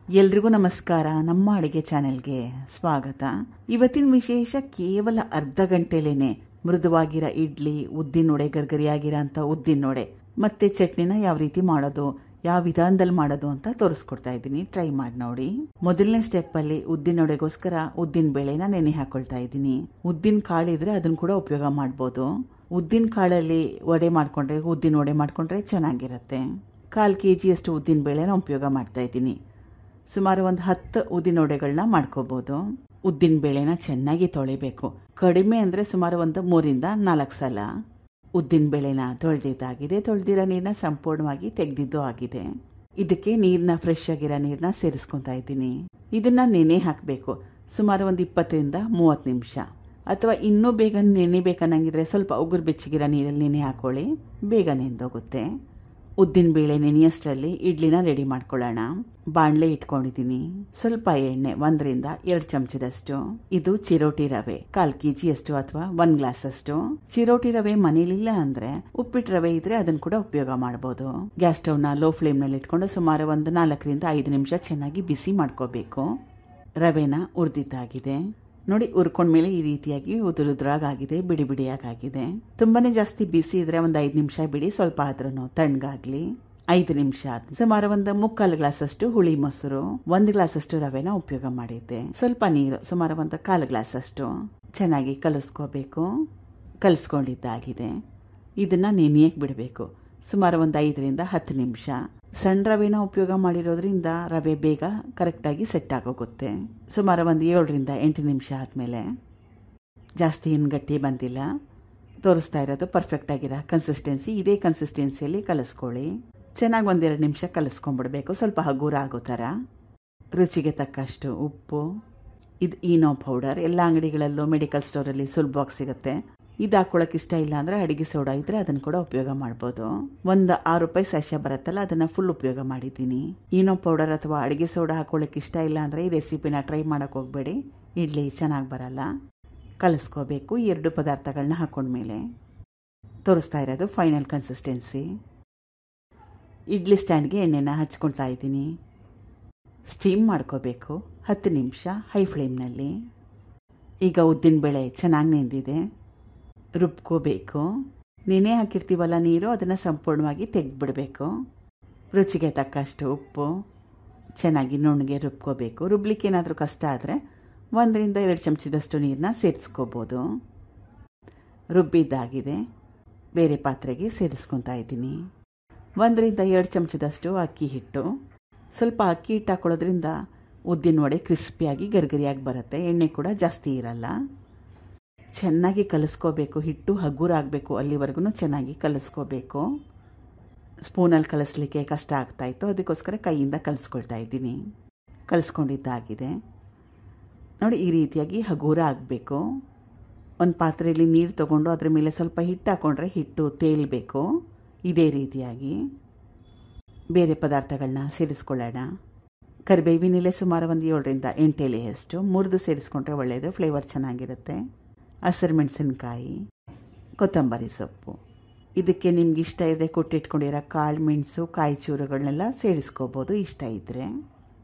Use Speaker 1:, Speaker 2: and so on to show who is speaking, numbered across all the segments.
Speaker 1: ಎಲ್ರಿಗೂ ನಮಸ್ಕಾರ. ನಮ್ಮ ಅಡುಗೆ ಚಾನೆಲ್ಗೆ ಸ್ವಾಗತ. ಇವತ್ತಿನ ವಿಶೇಷ ಕೇವಲ ಅರ್ಧ ಗಂಟೆಲೇನೆ ಮೃದುವಾಗಿರೋ ಇಡ್ಲಿ, ಉದ್ದಿನೊಡೆ, ಗರ್ಗರಿಯಾಗಿರೋ ಅಂತ ಉದ್ದಿನೊಡೆ ಮತ್ತೆ ಚಟ್ನಿನ ಯಾವ ರೀತಿ ಮಾಡೋದು, ಯಾವ ವಿಧಾನದಲ್ಲಿ ಮಾಡೋದು ಅಂತ ತೋರಿಸ್ಕೊಡ್ತಾ ಇದ್ದೀನಿ. ಟ್ರೈ ಮಾಡಿ ನೋಡಿ. ಮೊದಲನೇ ಸ್ಟೆಪ್ ಅಲ್ಲಿ ಉದ್ದಿನೊಡೆಗೋಸ್ಕರ ಉದ್ದಿನ ಬೇಳೆನ ನೆನೆ ಹಾಕೊಳ್ತಾ ಇದ್ದೀನಿ. ಉದ್ದಿನ ಕಾಳಿದ್ರೆ ಅದನ್ನ ಕೂಡ ಉಪಯೋಗ ಮಾಡ್ಬೋದು. ಉದ್ದಿನ ಕಾಳಲ್ಲಿ ವಡೆ ಮಾಡ್ಕೊಂಡ್ರೆ, ಉದ್ದಿನ ವಡೆ ಮಾಡ್ಕೊಂಡ್ರೆ ಚೆನ್ನಾಗಿರುತ್ತೆ. 1/4 kg ಅಷ್ಟು ಉದ್ದಿನ ಬೇಳೆನ ಉಪಯೋಗ ಮಾಡ್ತಾ ಇದ್ದೀನಿ. ಸುಮಾರು ಒಂದು 10 ಉದ್ದಿನ ವಡೆಗಳನ್ನ ಮಾಡ್ಕೋಬಹುದು. ಉದ್ದಿನ ಬೇಳೆನ ಚೆನ್ನಾಗಿ ತೊಳಿಬೇಕು. ಕಡಿಮೆ ಅಂದರೆ ಸುಮಾರು ಒಂದು 3 ರಿಂದ 4 ಸಲ ಉದ್ದಿನ ಬೇಳೆನ ತೊಳೆದಿದ್ದಾಗಿದೆ. ತೊಳೆದಿರೋ ನೀರನ್ನ ಸಂಪೂರ್ಣವಾಗಿ ತೆಗೆದಿದ್ದು ಆಗಿದೆ. ಇದಕ್ಕೆ ನೀರನ್ನ ಫ್ರೆಶ್ ಆಗಿರೋ ನೀರನ್ನ ಸೇರಿಸ್ಕೊತಾ ಇದ್ದೀನಿ. ಇದನ್ನ ನೆನೆ ಹಾಕಬೇಕು. ಸುಮಾರು ಒಂದು 20 ರಿಂದ 30 ನಿಮಿಷ. ಅಥವಾ ಇನ್ನೂ ಬೇಗ ನೆನೆಬೇಕನ್ನಂಗಿದ್ರೆ ಸ್ವಲ್ಪ ಉಗುರು ಬೆಚ್ಚಗಿರೋ ನೀರಲ್ಲಿ ನೆನೆ ಹಾಕೊಳ್ಳಿ, ಬೇಗ ನೆಂದೋಗುತ್ತೆ. ಉದ್ದಿನ ಬೇಳೆ ನೆನೆಯಷ್ಟರಲ್ಲಿ ಇಡ್ಲಿನ ರೆಡಿ ಮಾಡ್ಕೊಳ್ಳೋಣ. ಬಾಣಲೆ ಇಟ್ಕೊಂಡಿದ್ದೀನಿ. ಸ್ವಲ್ಪ ಎಣ್ಣೆ 1 ರಿಂದ 2 ಚಮಚದಷ್ಟು. ಇದು ಚಿರೋಟಿ ರವೆ 1/4 kg ಅಷ್ಟು ಅಥವಾ 1 ಗ್ಲಾಸ್ ಅಷ್ಟು. ಚಿರೋಟಿ ರವೆ ಮನೇಲಿಲ್ಲ ಅಂದ್ರೆ ಉಪ್ಪಿಟ್ಟು ರವೆ ಇದ್ರೆ ಅದನ್ನ ಕೂಡ ಉಪಯೋಗ ಮಾಡಬಹುದು. ಗ್ಯಾಸ್ ಸ್ಟವ್ ನ ಲೋ ಫ್ಲೇಮ್ ನಲ್ಲಿ ಇಟ್ಕೊಂಡು ಸುಮಾರು ಒಂದು 4 ರಿಂದ 5 ನಿಮಿಷ ಚೆನ್ನಾಗಿ ಬಿಸಿ ಮಾಡ್ಕೋಬೇಕು. ರವೆನ ಹುರಿದಿದ್ದಾಗಿದೆ ನೋಡಿ. ಹುರ್ಕೊಂಡ್ಮೇಲೆ ಈ ರೀತಿಯಾಗಿ ಉದುರುದ್ರಾಗಿದೆ, ಬಿಡಿ ಬಿಡಿಯಾಗಿದೆ. ತುಂಬಾನೇ ಜಾಸ್ತಿ ಬಿಸಿ ಇದ್ರೆ ಒಂದು 5 ನಿಮಿಷ ಬಿಡಿ, ಸ್ವಲ್ಪ ಆದ್ರೂ ತಣ್ಣಗಾಗ್ಲಿ. 5 ನಿಮಿಷ ಸುಮಾರು ಒಂದು 3/4 ಗ್ಲಾಸ್ ಅಷ್ಟು ಹುಳಿ ಮೊಸರು, 1 ಗ್ಲಾಸ್ ಅಷ್ಟು ರವೆನ ಉಪಯೋಗ ಮಾಡಿದ್ದೆ. ಸ್ವಲ್ಪ ನೀರು ಸುಮಾರು ಒಂದು 1/4 ಗ್ಲಾಸ್ ಅಷ್ಟು ಚೆನ್ನಾಗಿ ಕಲಿಸ್ಕೋಬೇಕು. ಕಲಿಸ್ಕೊಂಡಿದ್ದಾಗಿದೆ. ಇದನ್ನ ನೆನೆಯಕ್ಕೆ ಬಿಡಬೇಕು ಸುಮಾರು ಒಂದು 5 ರಿಂದ 10 ನಿಮಿಷ. ಸಣ್ಣ ರವೆನ ಉಪಯೋಗ ಮಾಡಿರೋದ್ರಿಂದ ರವೆ ಬೇಗ ಕರೆಕ್ಟಾಗಿ ಸೆಟ್ ಆಗೋಗುತ್ತೆ. ಸುಮಾರು ಒಂದು 7 ರಿಂದ 8 ನಿಮಿಷ ಆದಮೇಲೆ, ಜಾಸ್ತಿ ಏನು ಗಟ್ಟಿ ಬಂದಿಲ್ಲ, ತೋರಿಸ್ತಾ ಇರೋದು ಪರ್ಫೆಕ್ಟ್ ಆಗಿರೋ ಕನ್ಸಿಸ್ಟೆನ್ಸಿ. ಇದೇ ಕನ್ಸಿಸ್ಟೆನ್ಸಿಯಲ್ಲಿ ಕಲಿಸ್ಕೊಳ್ಳಿ. ಚೆನ್ನಾಗಿ 1-2 ನಿಮಿಷ ಕಲಿಸ್ಕೊಂಡ್ಬಿಡ್ಬೇಕು, ಸ್ವಲ್ಪ ಹಗುರ ಆಗೋ ಥರ. ರುಚಿಗೆ ತಕ್ಕಷ್ಟು ಉಪ್ಪು. ಇದು ಈನೋ ಪೌಡರ್ ಎಲ್ಲ ಅಂಗಡಿಗಳಲ್ಲೂ ಮೆಡಿಕಲ್ ಸ್ಟೋರಲ್ಲಿ ಸುಲಭವಾಗಿ ಸಿಗುತ್ತೆ. ಇದು ಹಾಕೊಳ್ಳೋಕೆ ಇಷ್ಟ ಇಲ್ಲ ಅಂದರೆ ಅಡುಗೆ ಸೋಡಾ ಇದ್ರೆ ಅದನ್ನು ಕೂಡ ಉಪಯೋಗ ಮಾಡ್ಬೋದು. ಒಂದು 6 ರೂಪಾಯಿ ಸ್ಯಾಶೆ ಬರುತ್ತಲ್ಲ, ಅದನ್ನು ಫುಲ್ ಉಪಯೋಗ ಮಾಡಿದ್ದೀನಿ. ಈನೋ ಪೌಡರ್ ಅಥವಾ ಅಡುಗೆ ಸೋಡಾ ಹಾಕೊಳ್ಳೋಕೆ ಇಷ್ಟ ಇಲ್ಲ ಅಂದರೆ ಈ ರೆಸಿಪಿನ ಟ್ರೈ ಮಾಡೋಕೆ ಹೋಗಬೇಡಿ, ಇಡ್ಲಿ ಚೆನ್ನಾಗಿ ಬರಲ್ಲ. ಕಲಿಸ್ಕೋಬೇಕು. 2 ಪದಾರ್ಥಗಳನ್ನ ಹಾಕೊಂಡ್ಮೇಲೆ ತೋರಿಸ್ತಾ ಇರೋದು ಫೈನಲ್ ಕನ್ಸಿಸ್ಟೆನ್ಸಿ. ಇಡ್ಲಿ ಸ್ಟ್ಯಾಂಡ್ಗೆ ಎಣ್ಣೆನ ಹಚ್ಕೊಳ್ತಾ ಇದ್ದೀನಿ. ಸ್ಟೀಮ್ ಮಾಡ್ಕೋಬೇಕು 10 ನಿಮಿಷ ಹೈ ಫ್ಲೇಮ್ನಲ್ಲಿ. ಈಗ ಉದ್ದಿನಬೇಳೆ ಚೆನ್ನಾಗಿ ನೆಂದಿದೆ, ರುಬ್ಕೋಬೇಕು. ನೆನೆ ಹಾಕಿರ್ತೀವಲ್ಲ ನೀರು, ಅದನ್ನು ಸಂಪೂರ್ಣವಾಗಿ ತೆಗೆದುಬಿಡಬೇಕು. ರುಚಿಗೆ ತಕ್ಕಷ್ಟು ಉಪ್ಪು. ಚೆನ್ನಾಗಿ ನುಣ್ಣಗೆ ರುಬ್ಕೋಬೇಕು. ರುಬ್ಲಿಕ್ಕೆ ಏನಾದರೂ ಕಷ್ಟ ಆದರೆ 1 ರಿಂದ 2 ಚಮಚದಷ್ಟು ನೀರನ್ನ ಸೇರಿಸ್ಕೋಬೋದು. ರುಬ್ಬಿದ್ದಾಗಿದೆ. ಬೇರೆ ಪಾತ್ರೆಗೆ ಸೇರಿಸ್ಕೊತಾ ಇದ್ದೀನಿ. 1 ರಿಂದ 2 ಚಮಚದಷ್ಟು ಅಕ್ಕಿ ಹಿಟ್ಟು. ಸ್ವಲ್ಪ ಅಕ್ಕಿ ಹಿಟ್ಟು ಹಾಕೊಳ್ಳೋದ್ರಿಂದ ಉದ್ದಿನ ವಡೆ ಕ್ರಿಸ್ಪಿಯಾಗಿ ಗರ್ಗರಿಯಾಗಿ ಬರುತ್ತೆ. ಎಣ್ಣೆ ಕೂಡ ಜಾಸ್ತಿ ಇರಲ್ಲ. ಚೆನ್ನಾಗಿ ಕಲಿಸ್ಕೋಬೇಕು. ಹಿಟ್ಟು ಹಗುರ ಆಗಬೇಕು, ಅಲ್ಲಿವರೆಗೂ ಚೆನ್ನಾಗಿ ಕಲಿಸ್ಕೋಬೇಕು. ಸ್ಪೂನಲ್ಲಿ ಕಲಿಸ್ಲಿಕ್ಕೆ ಕಷ್ಟ ಆಗ್ತಾಯಿತ್ತು, ಅದಕ್ಕೋಸ್ಕರ ಕೈಯಿಂದ ಕಲಿಸ್ಕೊಳ್ತಾ ಇದ್ದೀನಿ. ಕಲಿಸ್ಕೊಂಡಿದ್ದಾಗಿದೆ ನೋಡಿ. ಈ ರೀತಿಯಾಗಿ ಹಗುರ ಆಗಬೇಕು. ಒಂದು ಪಾತ್ರೆಯಲ್ಲಿ ನೀರು ತೊಗೊಂಡು ಅದ್ರ ಮೇಲೆ ಸ್ವಲ್ಪ ಹಿಟ್ಟು ಹಾಕ್ಕೊಂಡ್ರೆ ಹಿಟ್ಟು ತೇಲ್ಬೇಕು. ಇದೇ ರೀತಿಯಾಗಿ ಬೇರೆ ಪದಾರ್ಥಗಳನ್ನ ಸೇರಿಸ್ಕೊಳ್ಳೋಣ. ಕರಿಬೇವಿನ ಎಲೆ ಸುಮಾರು ಒಂದು 7 ರಿಂದ 8 ಎಲೆಯಷ್ಟು ಮುರಿದು ಸೇರಿಸ್ಕೊಂಡ್ರೆ ಒಳ್ಳೆಯದು, ಫ್ಲೇವರ್ ಚೆನ್ನಾಗಿರುತ್ತೆ. ಹಸಿರು ಮೆಣಸಿನ್ಕಾಯಿ, ಕೊತ್ತಂಬರಿ ಸೊಪ್ಪು. ಇದಕ್ಕೆ ನಿಮ್ಗೆ ಇಷ್ಟ ಇದ್ದರೆ ಕೊಟ್ಟಿಟ್ಕೊಂಡಿರೋ ಕಾಳು ಮೆಣಸು, ಕಾಯಿ ಚೂರುಗಳನ್ನೆಲ್ಲ ಸೇರಿಸ್ಕೋಬೋದು ಇಷ್ಟ ಇದ್ದರೆ.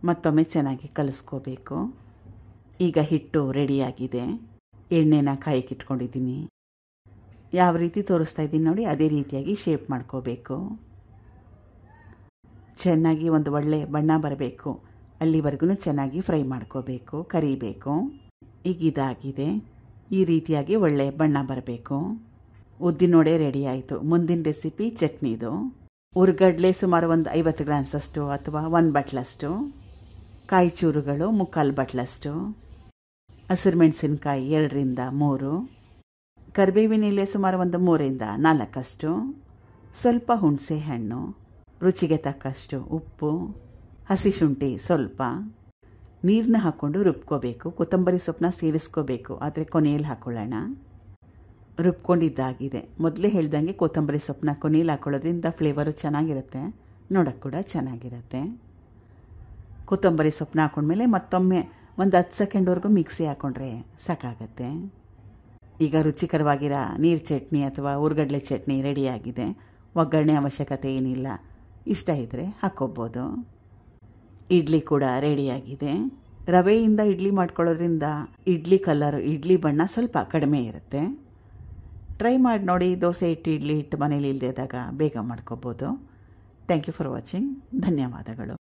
Speaker 1: ಮತ್ತೊಮ್ಮೆ ಚೆನ್ನಾಗಿ ಕಲಿಸ್ಕೋಬೇಕು. ಈಗ ಹಿಟ್ಟು ರೆಡಿಯಾಗಿದೆ. ಎಣ್ಣೆನ ಕಾಯಿಗೆ ಇಟ್ಕೊಂಡಿದ್ದೀನಿ. ಯಾವ ರೀತಿ ತೋರಿಸ್ತಾ ಇದ್ದೀನಿ ನೋಡಿ, ಅದೇ ರೀತಿಯಾಗಿ ಶೇಪ್ ಮಾಡ್ಕೋಬೇಕು. ಚೆನ್ನಾಗಿ ಒಂದು ಒಳ್ಳೆ ಬಣ್ಣ ಬರಬೇಕು, ಅಲ್ಲಿವರೆಗೂ ಚೆನ್ನಾಗಿ ಫ್ರೈ ಮಾಡ್ಕೋಬೇಕು, ಕರಿಬೇಕು. ಈಗ ಇದಾಗಿದೆ. ಈ ರೀತಿಯಾಗಿ ಒಳ್ಳೆ ಬಣ್ಣ ಬರಬೇಕು. ಉದ್ದಿನೊಡೆ ರೆಡಿ ಆಯಿತು. ಮುಂದಿನ ರೆಸಿಪಿ ಚಟ್ನಿದು. ಹುರ್ಗಡ್ಲೆ ಸುಮಾರು ಒಂದು 50 ಗ್ರಾಮ್ಸ್ ಅಷ್ಟು ಅಥವಾ 1 ಬಟ್ಲಷ್ಟು. ಕಾಯಿ ಚೂರುಗಳು 3/4 ಬಟ್ಲಷ್ಟು. ಹಸಿರು ಮೆಣಸಿನ್ಕಾಯಿ 2 ರಿಂದ 3. ಕರಿಬೇವಿನ ಎಲೆ ಸುಮಾರು ಒಂದು 3 ರಿಂದ 4 ಅಷ್ಟು. ಸ್ವಲ್ಪ ಹುಣಸೆ ಹಣ್ಣು. ರುಚಿಗೆ ತಕ್ಕಷ್ಟು ಉಪ್ಪು. ಹಸಿ ಶುಂಠಿ ಸ್ವಲ್ಪ. ನೀರನ್ನ ಹಾಕ್ಕೊಂಡು ರುಬ್ಕೋಬೇಕು. ಕೊತ್ತಂಬರಿ ಸೊಪ್ಪನ್ನ ಸೇರಿಸ್ಕೋಬೇಕು, ಆದರೆ ಕೊನೆಯಲ್ಲಿ ಹಾಕ್ಕೊಳ್ಳೋಣ. ರುಬ್ಕೊಂಡಿದ್ದಾಗಿದೆ. ಮೊದಲೇ ಹೇಳ್ದಂಗೆ ಕೊತ್ತಂಬರಿ ಸೊಪ್ಪನ್ನ ಕೊನೆಯಲ್ಲಿ ಹಾಕೊಳ್ಳೋದ್ರಿಂದ ಫ್ಲೇವರು ಚೆನ್ನಾಗಿರುತ್ತೆ, ನೋಡೋಕ್ಕೆ ಕೂಡ ಚೆನ್ನಾಗಿರುತ್ತೆ. ಕೊತ್ತಂಬರಿ ಸೊಪ್ಪನ್ನ ಹಾಕೊಂಡ್ಮೇಲೆ ಮತ್ತೊಮ್ಮೆ ಒಂದು 10 ಸೆಕೆಂಡ್ವರೆಗೂ ಮಿಕ್ಸಿ ಹಾಕ್ಕೊಂಡ್ರೆ ಸಾಕಾಗತ್ತೆ. ಈಗ ರುಚಿಕರವಾಗಿರೋ ನೀರು ಚಟ್ನಿ ಅಥವಾ ಹುರ್ಗಡ್ಲೆ ಚಟ್ನಿ ರೆಡಿಯಾಗಿದೆ. ಒಗ್ಗರಣೆ ಅವಶ್ಯಕತೆ ಏನಿಲ್ಲ, ಇಷ್ಟ ಇದ್ದರೆ ಹಾಕ್ಕೋಬೋದು. ಇಡ್ಲಿ ಕೂಡ ರೆಡಿಯಾಗಿದೆ. ರವೆಯಿಂದ ಇಡ್ಲಿ ಮಾಡ್ಕೊಳ್ಳೋದ್ರಿಂದ ಇಡ್ಲಿ ಕಲರ್, ಇಡ್ಲಿ ಬಣ್ಣ ಸ್ವಲ್ಪ ಕಡಿಮೆ ಇರುತ್ತೆ. ಟ್ರೈ ಮಾಡಿ ನೋಡಿ. ದೋಸೆ ಹಿಟ್ಟು, ಇಡ್ಲಿ ಹಿಟ್ಟು ಮನೇಲಿ ಇಲ್ಲದೆ ಇದ್ದಾಗ ಬೇಗ ಮಾಡ್ಕೋಬೋದು. Thank you for watching. ಧನ್ಯವಾದಗಳು.